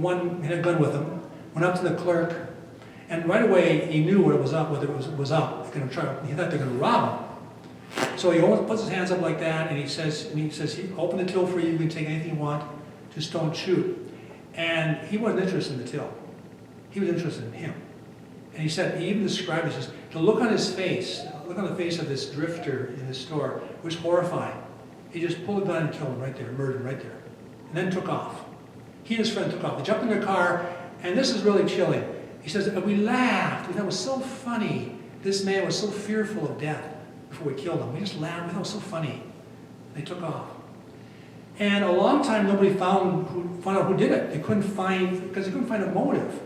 One had a gun with him, went up to the clerk, and right away he knew what it was up, whether it was up. He thought they were going to rob him. So he always puts his hands up like that, and he says, open the till for you, you can take anything you want, just don't shoot. And he wasn't interested in the till. He was interested in him. And he said, he even described it, he says, the look on his face, look on the face of this drifter in his store was horrifying. He just pulled a gun and killed him right there, murdered him right there, and then took off. He and his friend took off. They jumped in their car, and this is really chilling. He says, we laughed. We thought it was so funny. This man was so fearful of death before we killed him. We just laughed. We thought it was so funny. They took off. And a long time, nobody found out who did it. They couldn't find, because they couldn't find a motive.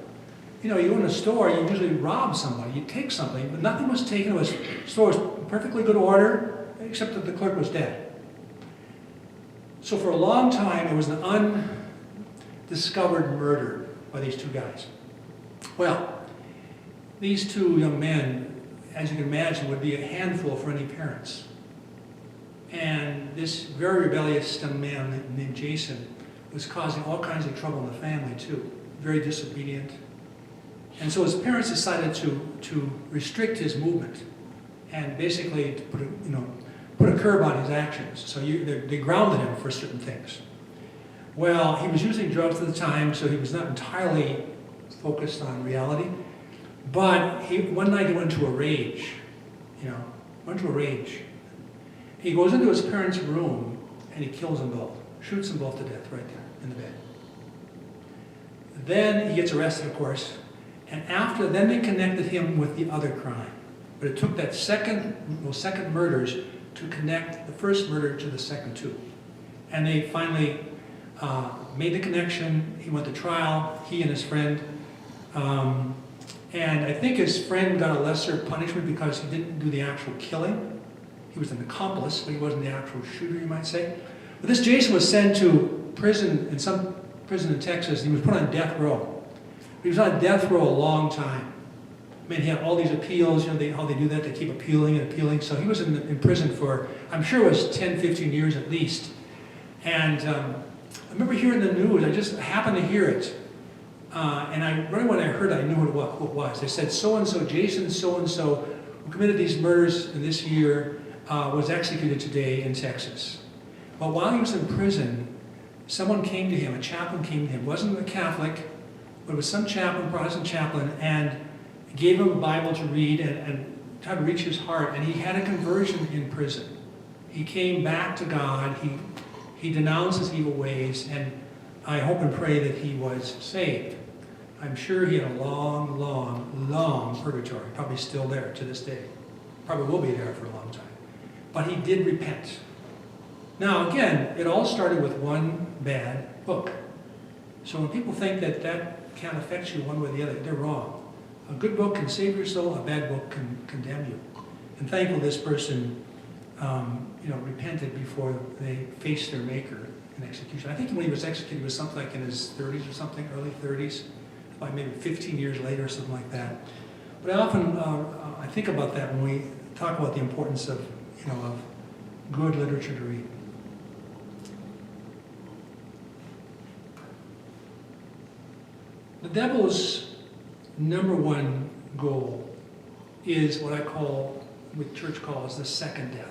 You know, you go in a store, you usually rob somebody. You take something, but nothing was taken. The store was in perfectly good order, except that the clerk was dead. So for a long time, it was an undiscovered murder by these two guys. Well, these two young men, as you can imagine, would be a handful for any parents. And this very rebellious young man named Jason was causing all kinds of trouble in the family too. Very disobedient. And so his parents decided to restrict his movement and basically to put a curb on his actions. So they grounded him for certain things. Well, he was using drugs at the time, so he was not entirely focused on reality. But one night he went into a rage, He goes into his parents' room and he kills them both, shoots them both to death right there in the bed. Then he gets arrested, of course, and then they connected him with the other crime. But it took that second murders to connect the first murder to the second two. And they finally made the connection. He went to trial, he and his friend. And I think his friend got a lesser punishment because he didn't do the actual killing. He was an accomplice, but he wasn't the actual shooter, you might say. But this Jason was sent to prison, in some prison in Texas. He was put on death row. He was on death row a long time. I mean, he had all these appeals, how they do that, they keep appealing and appealing. So he was in prison for, I'm sure it was 10, 15 years at least. And I remember hearing the news, I just happened to hear it. And right when I heard it, I knew who it was. They said, so-and-so, Jason so-and-so, who committed these murders in this year, was executed today in Texas. But while he was in prison, someone came to him, a chaplain came to him. It wasn't a Catholic, but it was some chaplain, Protestant chaplain, and gave him a Bible to read and tried to reach his heart. And he had a conversion in prison. He came back to God. He denounced his evil ways, and I hope and pray that he was saved. I'm sure he had a long, long, long purgatory, probably still there to this day. Probably will be there for a long time. But he did repent. Now again, it all started with one bad book. So when people think that can't affect you one way or the other, they're wrong. A good book can save your soul, a bad book can condemn you. And thankfully this person repented before they faced their maker in execution. I think when he was executed, it was something like in his 30s or something, early 30s, like maybe 15 years later or something like that. But I often I think about that when we talk about the importance of good literature to read. The devil's number one goal is what the church calls the second death.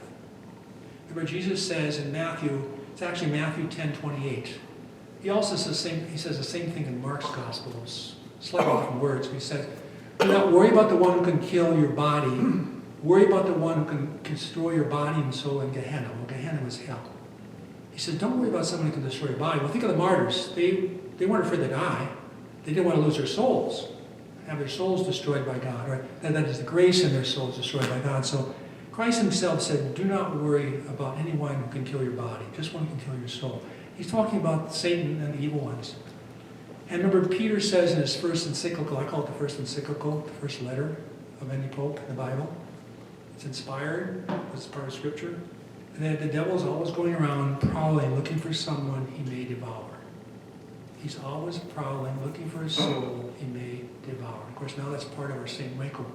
Remember, Jesus says in Matthew, it's actually Matthew 10:28. He also says the same thing in Mark's Gospels, slightly different words. He says, do not worry about the one who can kill your body. Worry about the one who can destroy your body and soul in Gehenna. Well, Gehenna was hell. He says, don't worry about someone who can destroy your body. Well, think of the martyrs. They weren't afraid to die. They didn't want to lose their souls, have their souls destroyed by God. Right? That is the grace in their souls destroyed by God. So Christ himself said, do not worry about anyone who can kill your body, just one who can kill your soul. He's talking about Satan and the evil ones. And remember, Peter says in his first encyclical, I call it the first encyclical, the first letter of any pope in the Bible. It's inspired, it's part of Scripture. And that the devil's always going around prowling, looking for someone he may devour. He's always prowling, looking for a soul he may devour. Of course, now that's part of our St. Michael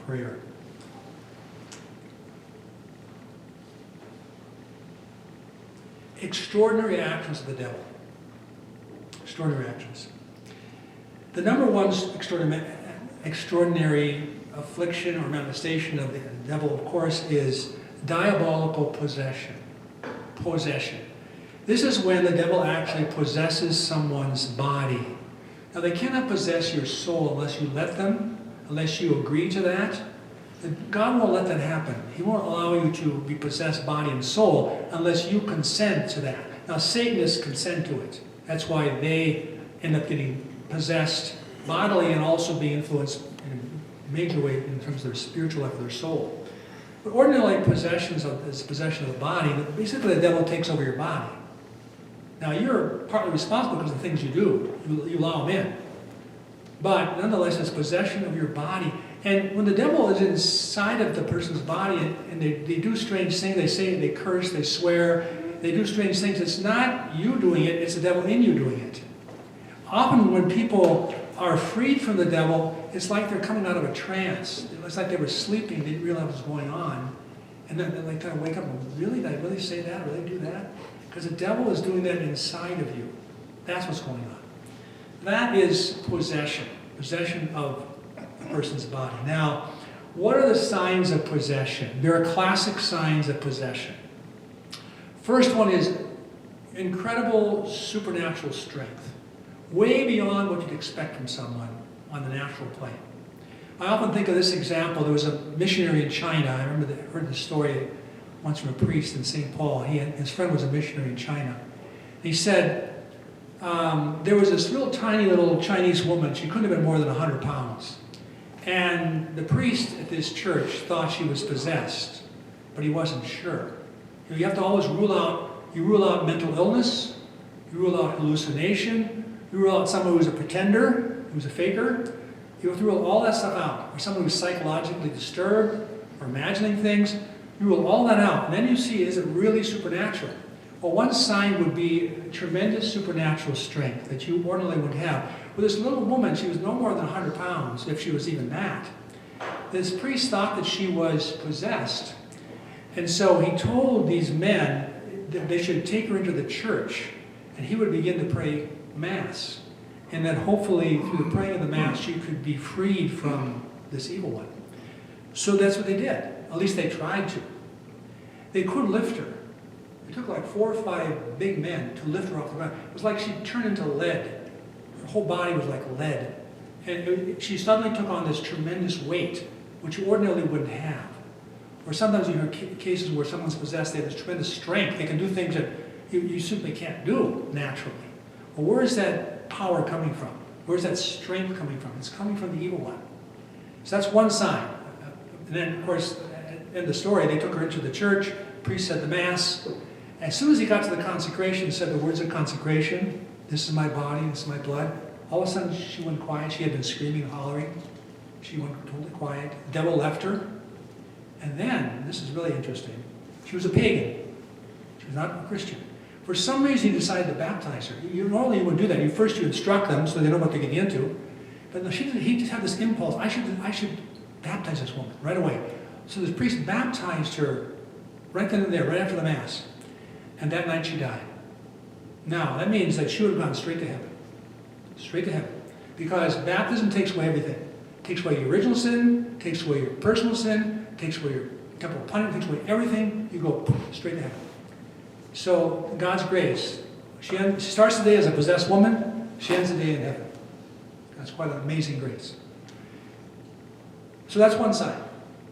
prayer. Extraordinary actions of the devil. extraordinary actions. The number one extraordinary affliction or manifestation of the devil, of course, is diabolical possession. Possession. This is when the devil actually possesses someone's body. Now, they cannot possess your soul unless you let them, unless you agree to that. God won't let that happen. He won't allow you to be possessed body and soul unless you consent to that. Now, Satanists consent to it. That's why they end up getting possessed bodily and also being influenced in a major way in terms of their spiritual life, their soul. But ordinarily, possession of the body, basically the devil takes over your body. Now, you're partly responsible because of the things you do. You allow him in. But nonetheless, it's possession of your body. And when the devil is inside of the person's body and they do strange things, they say, they curse, they swear, they do strange things, it's not you doing it, it's the devil in you doing it. Often when people are freed from the devil, it's like they're coming out of a trance. It's like they were sleeping, they didn't realize what was going on. And then they kind of wake up and, really? Did I really say that? Really do that? Because the devil is doing that inside of you. That's what's going on. That is possession. Possession of a person's body. Now, what are the signs of possession? There are classic signs of possession. First one is incredible supernatural strength. Way beyond what you'd expect from someone on the natural plane. I often think of this example. There was a missionary in China. I remember heard the story once from a priest in St. Paul. His friend was a missionary in China. He said there was this real tiny little Chinese woman. She couldn't have been more than 100 pounds. And the priest at this church thought she was possessed, but he wasn't sure. You have to always rule out mental illness, you rule out hallucination, you rule out someone who's a pretender, who's a faker. You have to rule all that stuff out. Or someone who's psychologically disturbed, or imagining things. You rule all that out. And then you see, is it really supernatural? Well, one sign would be tremendous supernatural strength that you ordinarily would have. With this little woman, she was no more than 100 pounds, if she was even that. This priest thought that she was possessed. And so he told these men that they should take her into the church, and he would begin to pray Mass. And that hopefully, through the praying of the Mass, she could be freed from this evil one. So that's what they did. At least they tried to. They couldn't lift her. It took like 4 or 5 big men to lift her off the ground. It was like she turned into lead. Her whole body was like lead. And she suddenly took on this tremendous weight, which you ordinarily wouldn't have. Or sometimes you hear cases where someone's possessed, they have this tremendous strength. They can do things that you simply can't do naturally. Well, where is that power coming from? Where's that strength coming from? It's coming from the evil one. So that's one sign. And then, of course, in the story, they took her into the church, priest said the Mass. As soon as he got to the consecration, said the words of consecration, this is my body, this is my blood, all of a sudden she went quiet. She had been screaming and hollering. She went totally quiet. The devil left her. And then, this is really interesting, she was a pagan. She was not a Christian. For some reason, he decided to baptize her. Normally you wouldn't do that. First you instruct them so they know what they're getting into. But no, he just had this impulse, I should baptize this woman right away. So the priest baptized her right then and there, right after the Mass. And that night she died. Now, that means that she would have gone straight to heaven. Straight to heaven. Because baptism takes away everything. It takes away your original sin, takes away your personal sin, takes away your temporal punishment, takes away everything. You go straight to heaven. So, God's grace. She starts the day as a possessed woman, she ends the day in heaven. That's quite an amazing grace. So that's one sign.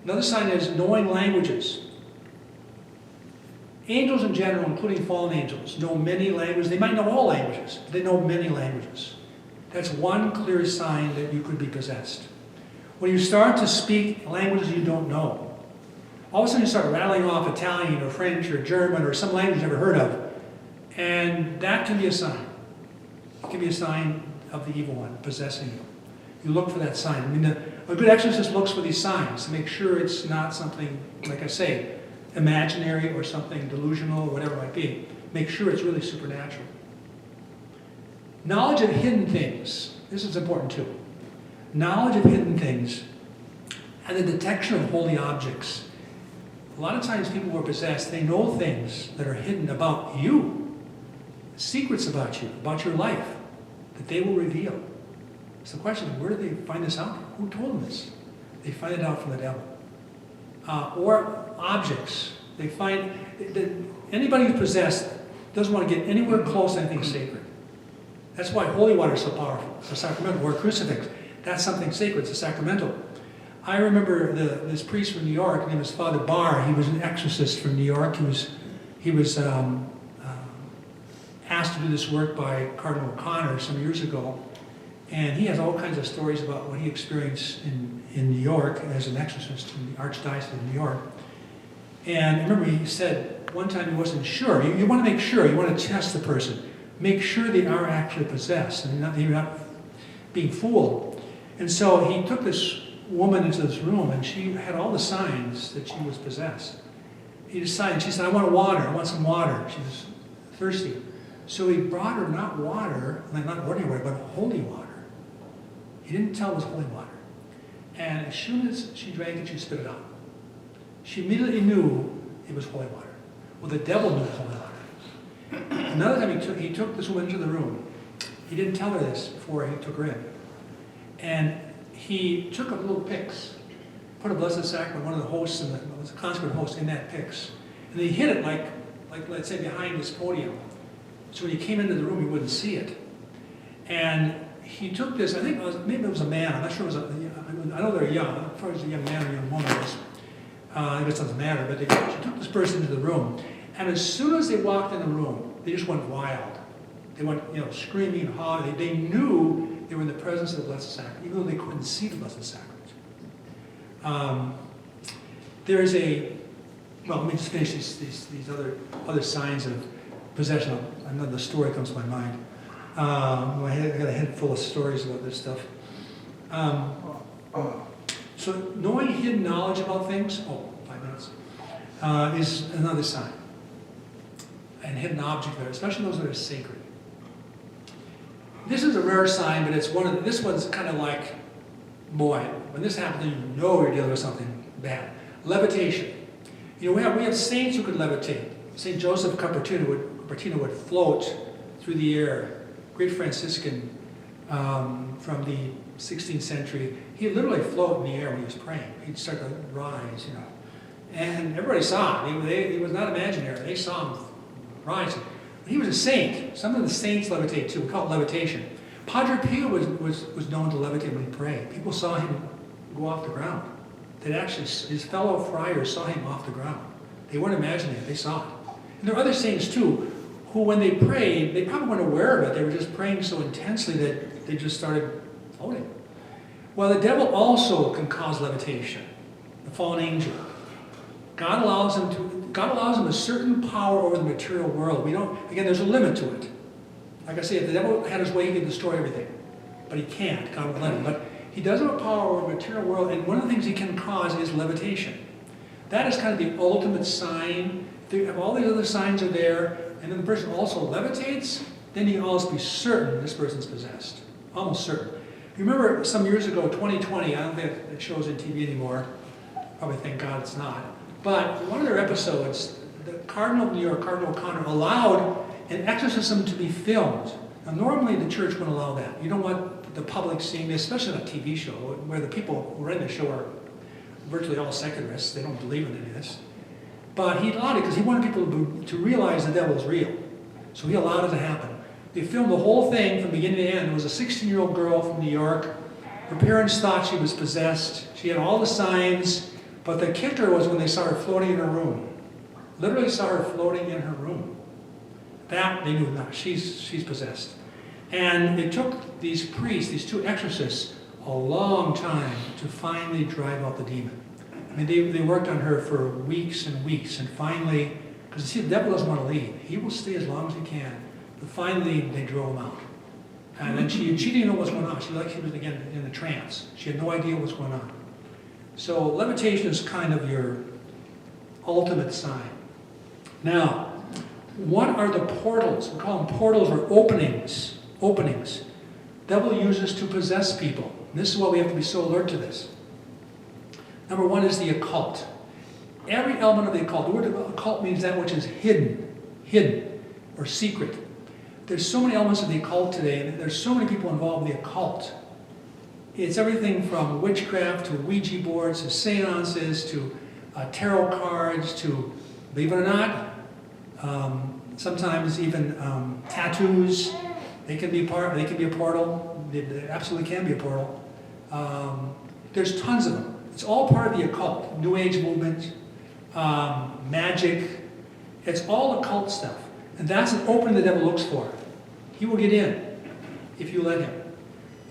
Another sign is knowing languages. Angels in general, including fallen angels, know many languages. They might know all languages, but they know many languages. That's one clear sign that you could be possessed. When you start to speak languages you don't know, all of a sudden you start rattling off Italian or French or German or some language you've never heard of, and that can be a sign. It can be a sign of the evil one possessing you. You look for that sign. I mean, a good exorcist looks for these signs to make sure it's not something, like I say, imaginary or something delusional or whatever it might be. Make sure it's really supernatural. Knowledge of hidden things. This is important too. Knowledge of hidden things and the detection of holy objects. A lot of times people who are possessed, they know things that are hidden about you. Secrets about you, about your life. that they will reveal. So the question is, where do they find this out? Who told them this? They find it out from the devil. Or objects. They find that anybody who's possessed doesn't want to get anywhere close to anything sacred. That's why holy water is so powerful. It's a sacramental. Or a crucifix. That's something sacred. It's a sacramental. I remember this priest from New York, his name was Father Barr. He was an exorcist from New York. He was asked to do this work by Cardinal O'Connor some years ago. And he has all kinds of stories about what he experienced in New York as an exorcist in the Archdiocese of New York. And I remember he said one time he wasn't sure. You want to make sure. You want to test the person. Make sure they are actually possessed and you're not being fooled. And so he took this woman into this room, and she had all the signs that she was possessed. He decided, she said, I want water. I want some water. She was thirsty. So he brought her not water, not ordinary water, but holy water. He didn't tell it was holy water. And as soon as she drank it, she spit it out. She immediately knew it was holy water. Well, the devil knew it was holy water. Another time he took this woman into the room. He didn't tell her this before he took her in. And he took up little picks, put a Blessed Sacrament, one of the hosts, was a consecrated host, in that picks. And he hid it like let's say, behind this podium. So when he came into the room, he wouldn't see it. And he took this, I think maybe it was a man, I'm not sure it was I know they're young, as far as a young man or young woman is. I guess it doesn't matter, but she took this person into the room. And as soon as they walked in the room, they just went wild. They went, screaming, hollering. They knew they were in the presence of the Blessed Sacrament, even though they couldn't see the Blessed Sacrament. There is let me just finish these other signs of possession. Another story comes to my mind. I got a head full of stories about this stuff. So knowing hidden knowledge about things, 5 minutes, is another sign. And hidden object there, especially those that are sacred. This is a rare sign, but it's this one's kind of like, boy, when this happens, you know you're dealing with something bad. Levitation. We have saints who could levitate. St. Joseph Cupertino would float through the air. Great Franciscan from the 16th century. He'd literally float in the air when he was praying. He'd start to rise, And everybody saw him. He was not imaginary. They saw him rising. He was a saint. Some of the saints levitate too. We call it levitation. Padre Pio was known to levitate when he prayed. People saw him go off the ground. His fellow friars saw him off the ground. They weren't imagining it. They saw it. And there are other saints too, who when they prayed, they probably weren't aware of it. They were just praying so intensely that they just started floating. Well, the devil also can cause levitation. The fallen angel. God allows him a certain power over the material world. Again, there's a limit to it. Like I say, if the devil had his way, he could destroy everything. But he can't. God won't let him. But he does have a power over the material world, and one of the things he can cause is levitation. That is kind of the ultimate sign. If all these other signs are there, and then the person also levitates, then you can always be certain this person's possessed. Almost certain. You remember some years ago, 2020, I don't think it shows on TV anymore. Probably thank God it's not. But one of their episodes, the Cardinal of New York, Cardinal O'Connor, allowed an exorcism to be filmed. Now, normally the church wouldn't allow that. You don't want the public seeing this, especially on a TV show, where the people who are in the show are virtually all secularists. They don't believe in any of this. But he allowed it because he wanted people to realize the devil is real. So he allowed it to happen. They filmed the whole thing from beginning to end. It was a 16-year-old girl from New York. Her parents thought she was possessed. She had all the signs. But the kicker was when they saw her floating in her room. Literally saw her floating in her room. That they knew, no, she's possessed. And it took these priests, these two exorcists, a long time to finally drive out the demon. I mean, they worked on her for weeks and weeks, and finally, because see, the devil doesn't want to leave. He will stay as long as he can. But finally, they drove him out. And then she didn't know what was going on. She was again in a trance. She had no idea what was going on. So levitation is kind of your ultimate sign. Now, what are the portals? We call them portals or openings. Openings. Devil uses to possess people. And this is why we have to be so alert to this. Number one is the occult. Every element of the occult. The word occult means that which is hidden or secret. there's so many elements of the occult today, and there's so many people involved in the occult. It's everything from witchcraft to Ouija boards to seances to tarot cards to, believe it or not, sometimes even tattoos. They can be a portal. They absolutely can be a portal. There's tons of them. It's all part of the occult. New Age movement, magic. It's all occult stuff. And that's an opening the devil looks for. He will get in if you let him.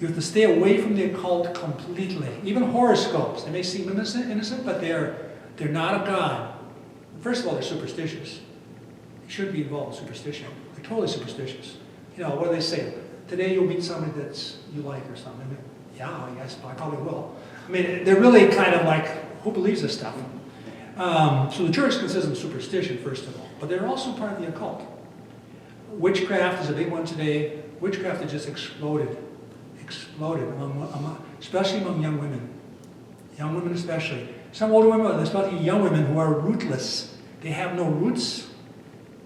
You have to stay away from the occult completely. Even horoscopes, they may seem innocent, but they're not of God. First of all, they're superstitious. You shouldn't be involved in superstition. They're totally superstitious. You know, what do they say? Today you'll meet somebody that you like or something. Yeah, I guess I probably will. I mean, they're really kind of like, who believes this stuff? So the church considers them superstition, first of all. But they're also part of the occult. Witchcraft is a big one today. Witchcraft has just exploded, especially among young women. Young women especially. Some older women, especially young women who are rootless. They have no roots,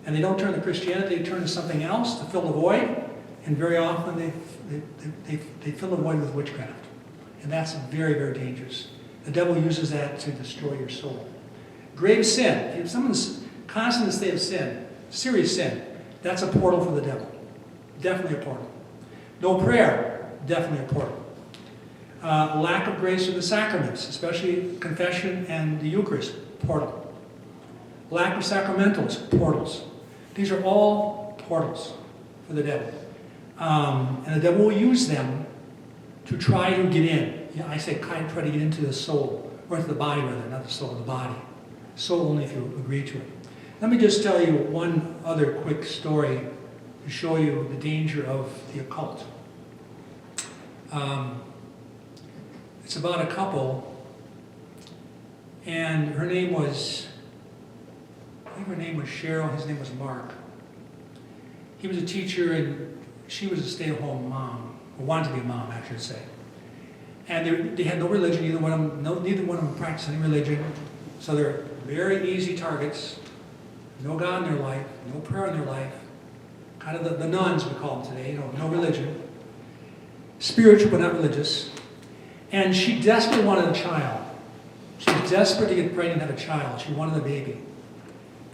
and they don't turn to Christianity, they turn to something else to fill the void, and very often they fill the void with witchcraft. And that's very, very dangerous. The devil uses that to destroy your soul. Grave sin. If someone's constantly in a state of sin, serious sin, that's a portal for the devil. Definitely a portal. No prayer, definitely a portal. Lack of grace in the sacraments, especially confession and the Eucharist, portal. Lack of sacramentals, portals. These are all portals for the devil. And the devil will use them to try to get in. Yeah, I say try to get into the soul, or into the body rather, not the soul, the body. Soul only if you agree to it. Let me just tell you one other quick story to show you the danger of the occult. It's about a couple, and her name was, I think her name was Cheryl, his name was Mark. He was a teacher and she was a stay-at-home mom, or wanted to be a mom, I should say. And they had no religion, neither one of them practiced any religion, so they're very easy targets. No God in their life, no prayer in their life. Kind of the nuns we call them today, no religion. Spiritual but not religious. And she desperately wanted a child. She was desperate to get pregnant and have a child. She wanted a baby.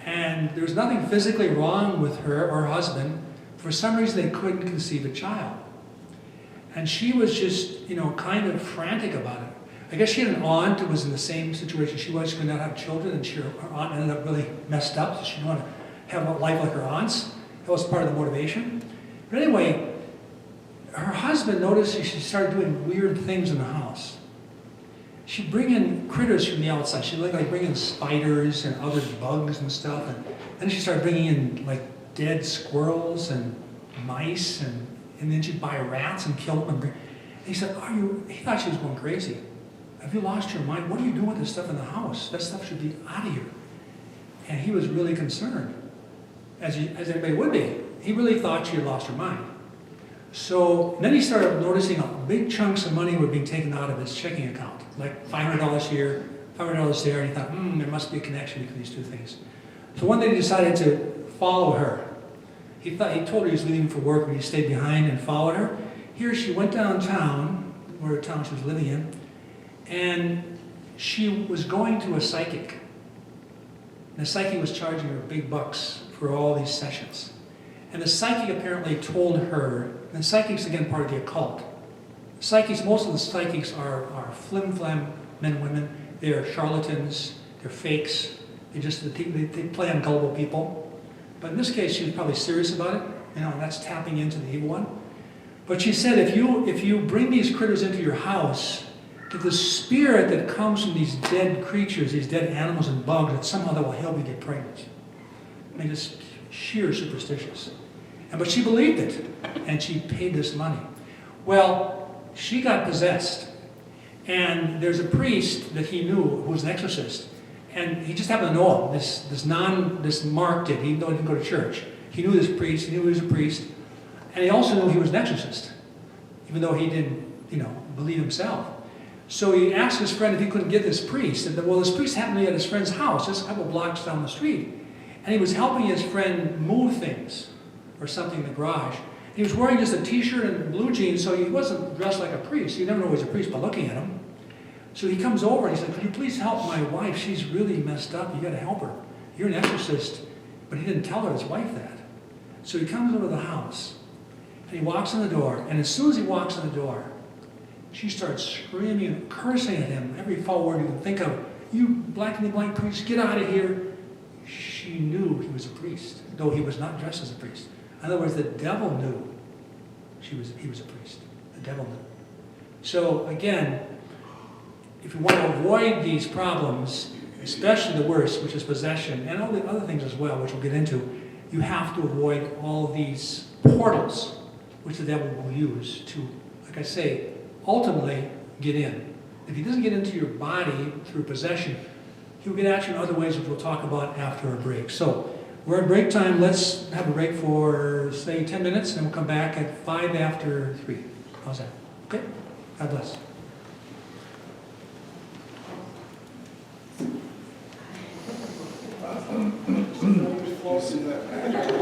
And there was nothing physically wrong with her or her husband. For some reason they couldn't conceive a child. And she was just, kind of frantic about it. I guess she had an aunt who was in the same situation she was. She could not have children, and her aunt ended up really messed up, so she didn't want to have a life like her aunts. That was part of the motivation. But anyway, her husband noticed she started doing weird things in the house. She'd bring in critters from the outside. She'd like bring in spiders and other bugs and stuff. And then she started bringing in like dead squirrels and mice, and then she'd buy rats and kill them. And he said, he thought she was going crazy. Have you lost your mind? What are you doing with this stuff in the house? That stuff should be out of here. And he was really concerned, as everybody would be. He really thought she had lost her mind. So then he started noticing big chunks of money were being taken out of his checking account, like $500 here, $500 there, and he thought, there must be a connection between these two things. So one day he decided to follow her. He told her he was leaving for work, but he stayed behind and followed her. Here she went downtown, where town she was living in, and she was going to a psychic. And the psychic was charging her big bucks for all these sessions. And the psychic apparently told her, and psychics again part of the occult. Psychics, most of the psychics are flim-flam men and women. They are charlatans, they're fakes. They play on gullible people. But in this case, she was probably serious about it. And that's tapping into the evil one. But she said, if you bring these critters into your house, that the spirit that comes from these dead creatures, these dead animals and bugs, that somehow that will help you get pregnant. I mean, just sheer superstitious. But she believed it, and she paid this money. Well, she got possessed, and there's a priest that he knew who was an exorcist, and he just happened to know him. This Mark did, even though he didn't go to church. He knew this priest, he knew he was a priest, and he also knew he was an exorcist, even though he didn't, believe himself. So he asked his friend if he couldn't get this priest. And this priest happened to be at his friend's house, just a couple blocks down the street. And he was helping his friend move things. or something in the garage. He was wearing just a t-shirt and blue jeans, so he wasn't dressed like a priest. You never know he's a priest by looking at him. So he comes over and he said, could you please help my wife? She's really messed up. You got to help her. You're an exorcist. But he didn't tell her, his wife, that. So he comes over to the house and he walks in the door. And as soon as he walks in the door, she starts screaming and cursing at him. Every foul word you can think of. You black priest, get out of here. She knew he was a priest, though he was not dressed as a priest. In other words, the devil knew he was a priest. The devil knew. So again, if you want to avoid these problems, especially the worst, which is possession, and all the other things as well, which we'll get into, you have to avoid all these portals, which the devil will use to, like I say, ultimately get in. If he doesn't get into your body through possession, he'll get at you in other ways, which we'll talk about after a break. So we're at break time. Let's have a break for, say, 10 minutes, and we'll come back at 5 after 3. How's that? Okay? God bless. Close in that.